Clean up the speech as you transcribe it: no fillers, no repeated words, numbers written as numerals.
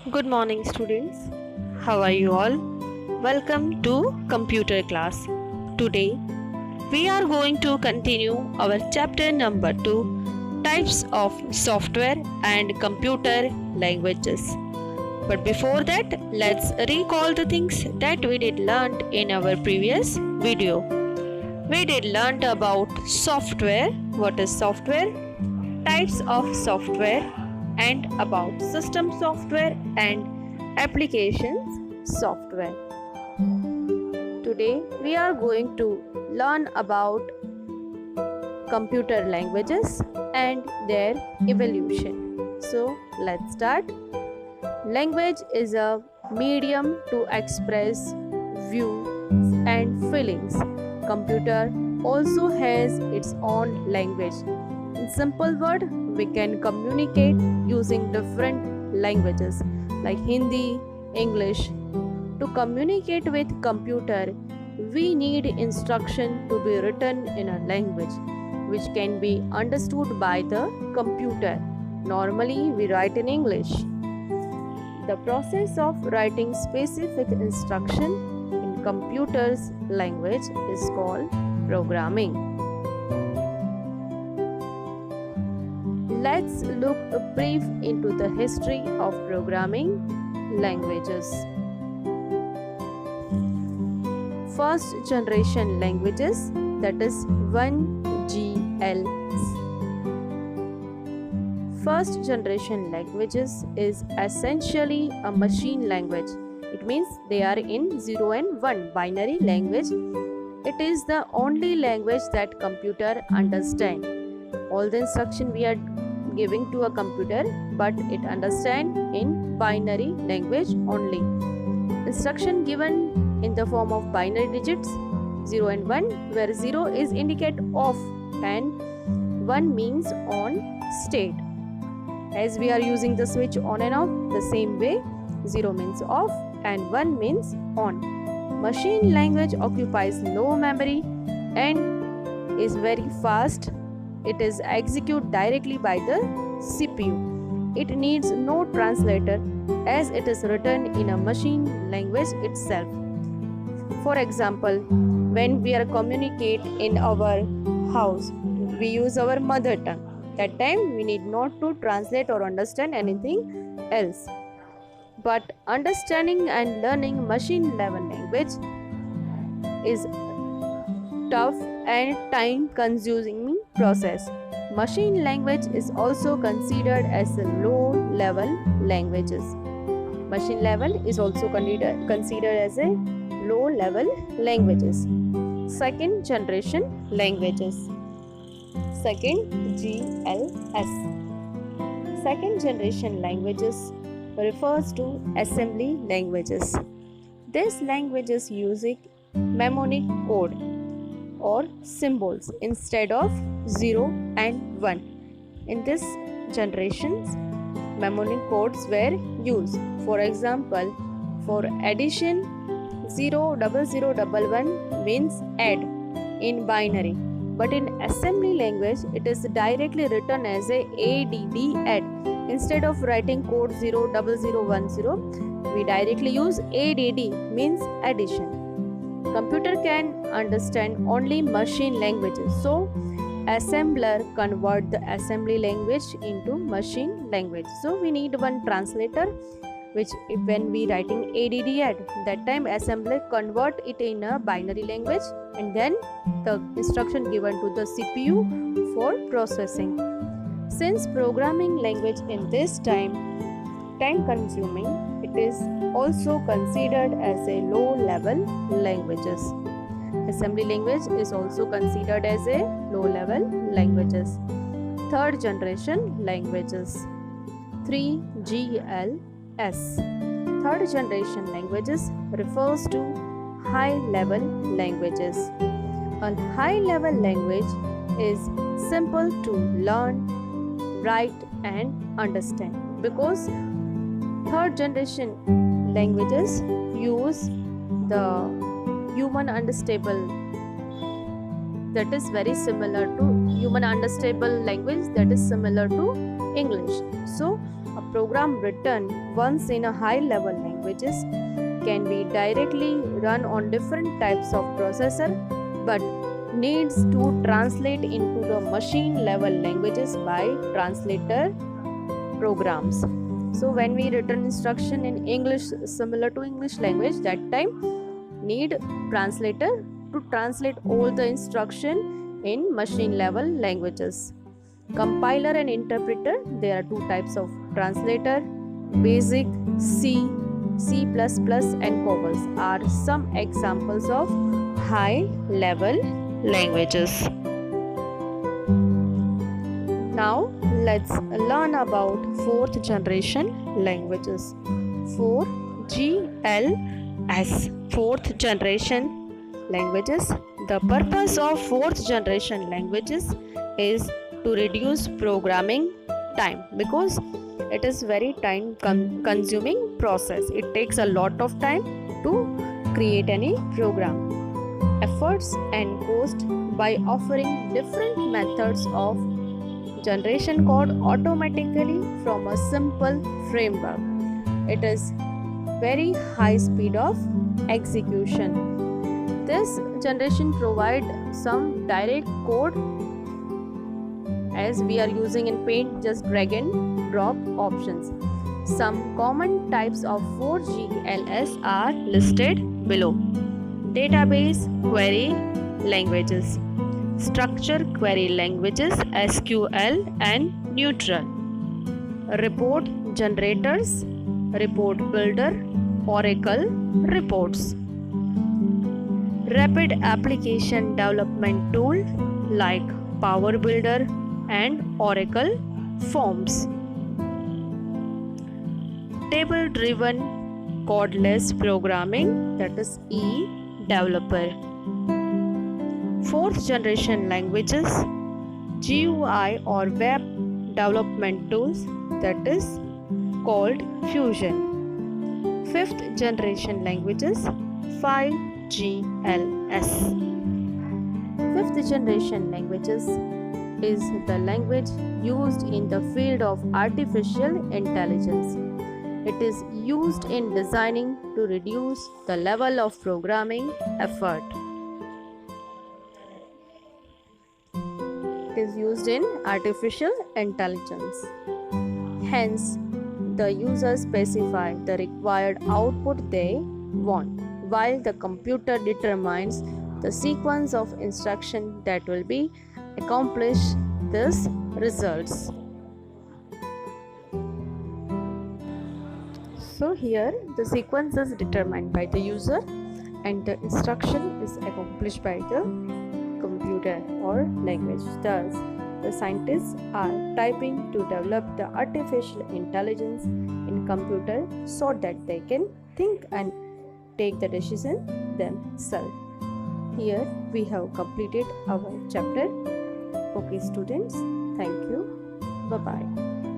Good morning, students. How are you all? Welcome to computer class. Today, we are going to continue our chapter number 2, types of software and computer languages. But before that, let's recall the things that we did learn in our previous video. We did learn about software, what is software, types of software, and about system software and applications software. Today we are going to learn about computer languages and their evolution. So let's start. Language is a medium to express views and feelings. Computer also has its own language. In simple word, we can communicate using different languages like Hindi, English. To communicate with computer, we need instruction to be written in a language which can be understood by the computer. Normally, we write in English. The process of writing specific instruction in computer's language is called programming. Let's look brief into the history of programming languages. First generation languages, that is 1GL. First generation languages is essentially a machine language. It means they are in 0 and 1 binary language. It is the only language that computer understands. All the instruction we are giving to a computer, but it understands in binary language only. Instruction given in the form of binary digits 0 and 1, where 0 is indicate off and 1 means on state. As we are using the switch on and off, the same way 0 means off and 1 means on. Machine language occupies low memory and is very fast. It is executed directly by the CPU. It needs no translator as it is written in a machine language itself. For example, when we are communicate in our house, we use our mother tongue. That time we need not to translate or understand anything else. But understanding and learning machine level language is tough and time consuming process. Machine language is also considered as a low level languages. Machine level is also considered as a low level languages. Second generation languages. Second GLS. Second generation languages refers to assembly languages. These languages use mnemonic code or symbols instead of 0 and 1. In this generations, mnemonic codes were used. For example, for addition 00011 means add in binary, but in assembly language it is directly written as a ADD add. Instead of writing code 00010, we directly use ADD means addition. Computer can understand only machine languages, so assembler convert the assembly language into machine language. So we need one translator, which when we writing ADD add, that time assembler convert it in a binary language and then the instruction given to the CPU for processing. Since programming language in this time consuming, it is also considered as a low level languages. Assembly language is also considered as a low level languages. Third generation languages. 3GLS. Third generation languages refers to high level languages. A high level language is simple to learn, write and understand because third generation languages use the human understandable, that is very similar to human understandable language that is similar to English. So a program written once in a high-level languages can be directly run on different types of processor but needs to translate into the machine level languages by translator programs. So when we written instruction in English similar to English language, that time need translator to translate all the instruction in machine level languages. Compiler and interpreter, there are two types of translator. Basic, C, C++ and COBOL are some examples of high level languages. Now let's learn about fourth generation languages. 4GLS, fourth generation languages. The purpose of fourth generation languages is to reduce programming time, because it is very time consuming process. It takes a lot of time to create any program. Efforts and cost by offering different methods of generation code automatically from a simple framework. It is very high speed of execution. This generation provide some direct code, as we are using in Paint, just drag and drop options. Some common types of 4GLS are listed below. Database query languages, structure query languages SQL and Neutral, report generators, report builder, Oracle reports, rapid application development tool like Power Builder and Oracle Forms, table driven codeless programming, that is E-Developer. Fourth generation languages, GUI or web development tools, that is called Fusion. Fifth generation languages, 5GLS. Fifth generation languages is the language used in the field of artificial intelligence. It is used in designing to reduce the level of programming effort. It is used in artificial intelligence. Hence, the user specify the required output they want, while the computer determines the sequence of instruction that will be accomplish these results. So here the sequence is determined by the user and the instruction is accomplished by the computer or language. Thus, the scientists are typing to develop the artificial intelligence in computer so that they can think and take the decision themselves. Here we have completed our chapter. Okay students, thank you. Bye-bye.